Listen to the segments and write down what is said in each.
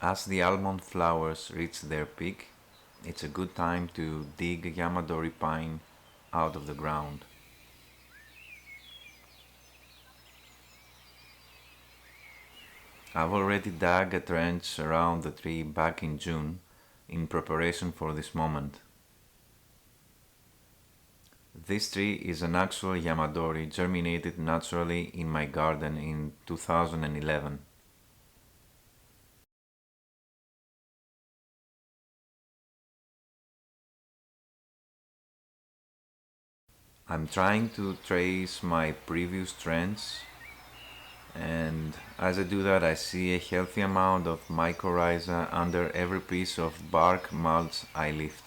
As the almond flowers reach their peak, it's a good time to dig Yamadori pine out of the ground. I've already dug a trench around the tree back in June in preparation for this moment. This tree is an actual Yamadori germinated naturally in my garden in 2011. I'm trying to trace my previous trends, and as I do that I see a healthy amount of mycorrhiza under every piece of bark mulch I lift.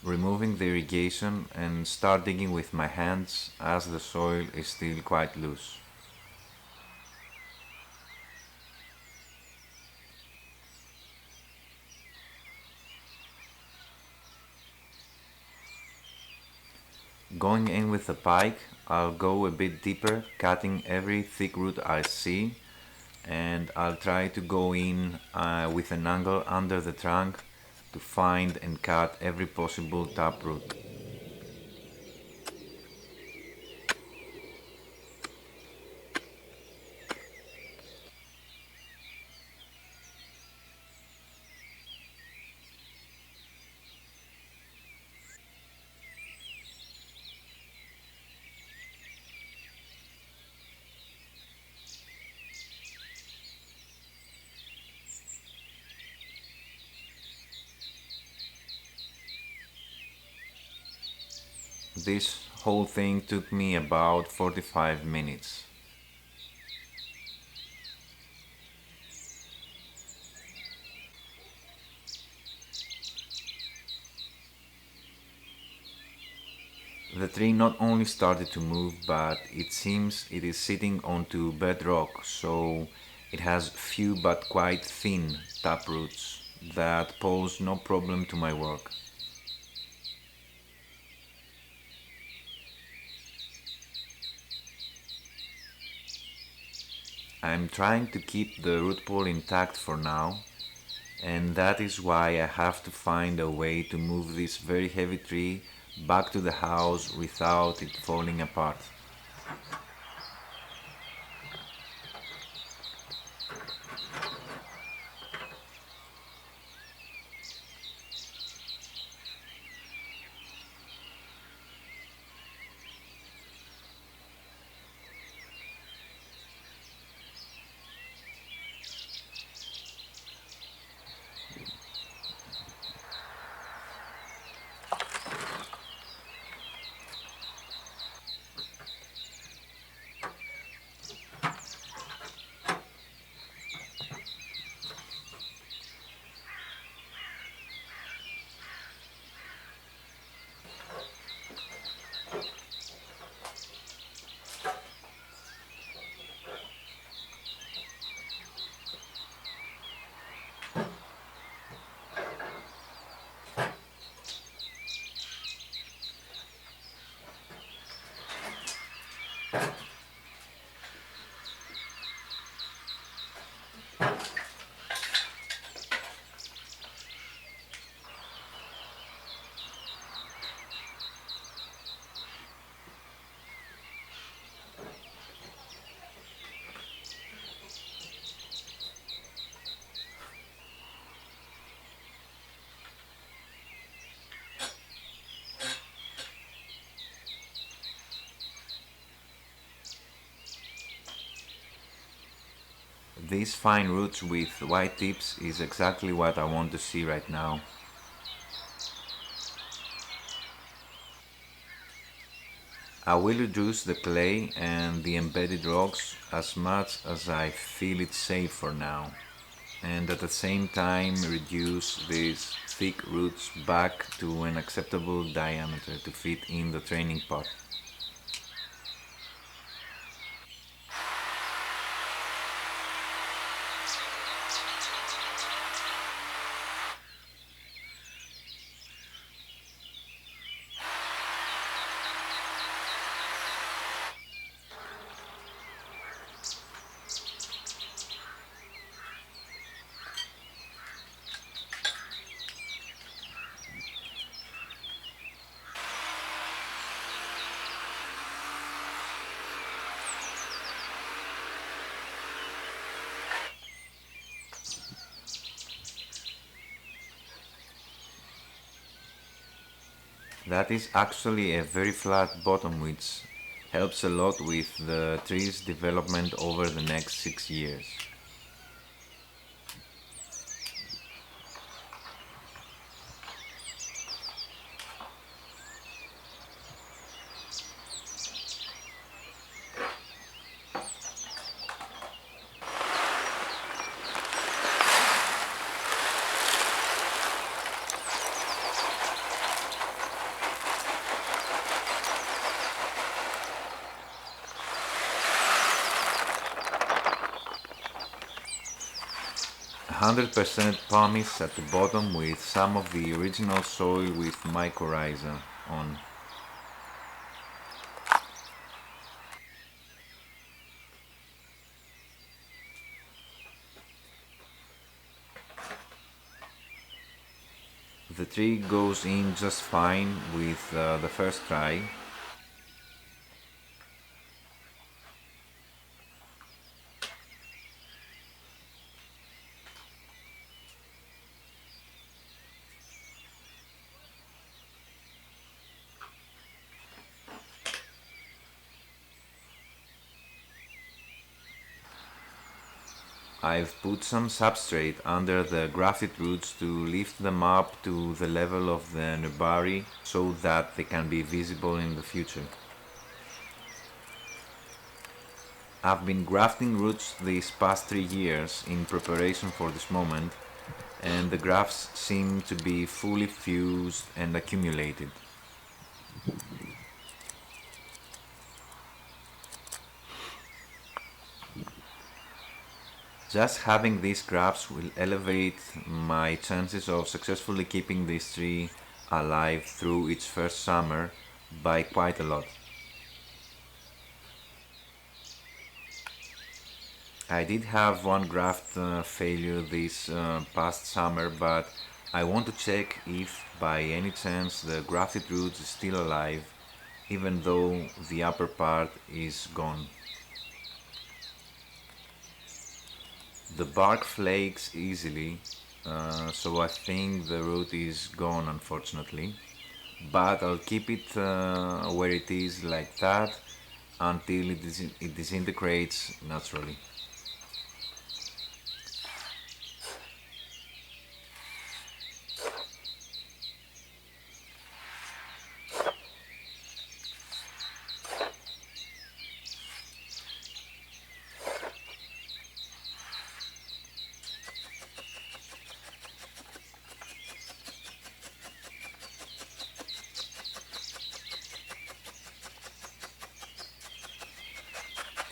Removing the irrigation and start digging with my hands as the soil is still quite loose. Going in with the pike, I'll go a bit deeper, cutting every thick root I see, and I'll try to go in with an angle under the trunk to find and cut every possible taproot. This whole thing took me about 45 minutes. The tree not only started to move, but it seems it is sitting onto bedrock, so it has few but quite thin taproots that pose no problem to my work. I'm trying to keep the root ball intact for now, and that is why I have to find a way to move this very heavy tree back to the house without it falling apart. These fine roots with white tips is exactly what I want to see right now. I will reduce the clay and the embedded rocks as much as I feel it's safe for now, and at the same time reduce these thick roots back to an acceptable diameter to fit in the training pot. That is actually a very flat bottom, which helps a lot with the tree's development over the next 6 years. 100% pumice at the bottom with some of the original soil with mycorrhiza on. The tree goes in just fine with the first try. I've put some substrate under the grafted roots to lift them up to the level of the nursery so that they can be visible in the future. I've been grafting roots these past 3 years in preparation for this moment, and the grafts seem to be fully fused and accumulated. Just having these grafts will elevate my chances of successfully keeping this tree alive through its first summer by quite a lot. I did have one graft failure this past summer, but I want to check if by any chance the grafted root is still alive, even though the upper part is gone. The bark flakes easily, so I think the root is gone unfortunately, but I'll keep it where it is like that until it disintegrates naturally.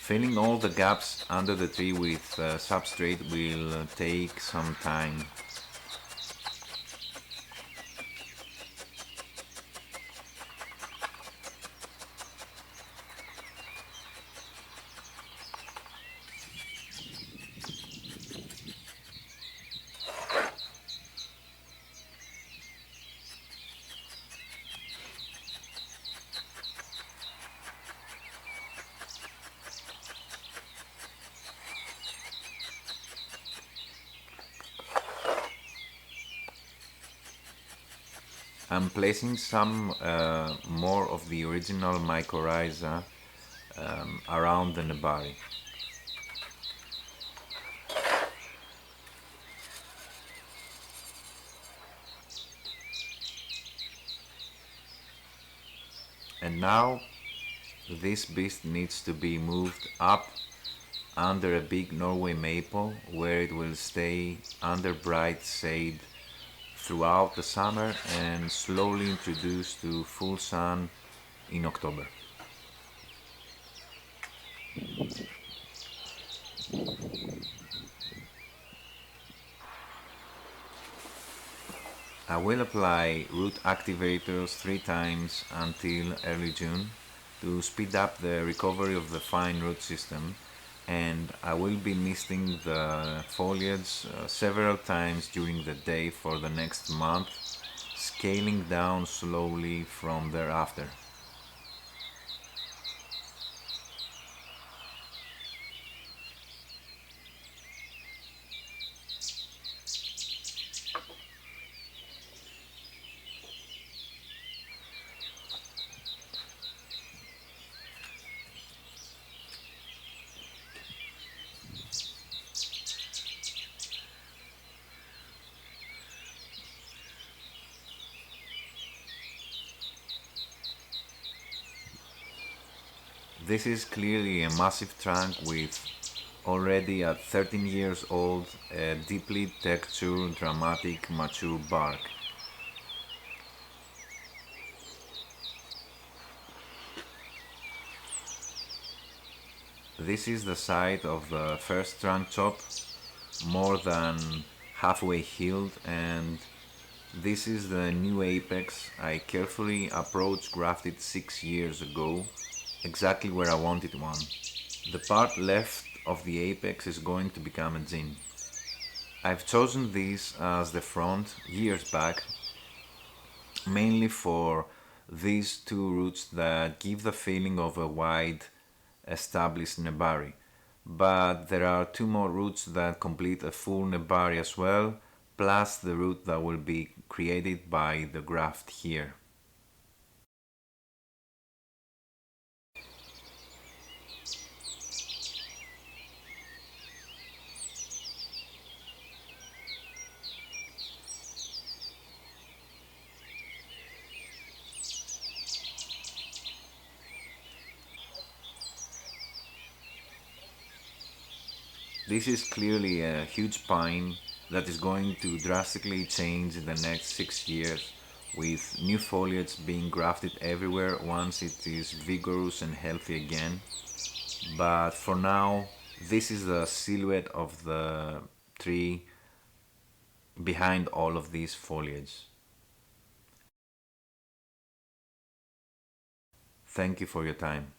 Filling all the gaps under the tree with substrate will take some time. I'm placing some more of the original mycorrhiza around the nebari. And now this beast needs to be moved up under a big Norway maple where it will stay under bright shade throughout the summer and slowly introduced to full sun in October. I will apply root activators 3 times until early June to speed up the recovery of the fine root system, and I will be misting the foliage several times during the day for the next month, scaling down slowly from thereafter. This is clearly a massive trunk with already at 13 years old a deeply textured, dramatic, mature bark. This is the site of the first trunk chop, more than halfway healed, and this is the new apex I carefully approach grafted 6 years ago, exactly where I wanted one. The part left of the apex is going to become a gin. I've chosen this as the front years back, mainly for these two roots that give the feeling of a wide established nebari. But there are two more roots that complete a full nebari as well, plus the root that will be created by the graft here. This is clearly a huge pine that is going to drastically change in the next 6 years, with new foliage being grafted everywhere once it is vigorous and healthy again. But for now, this is the silhouette of the tree behind all of this foliage. Thank you for your time.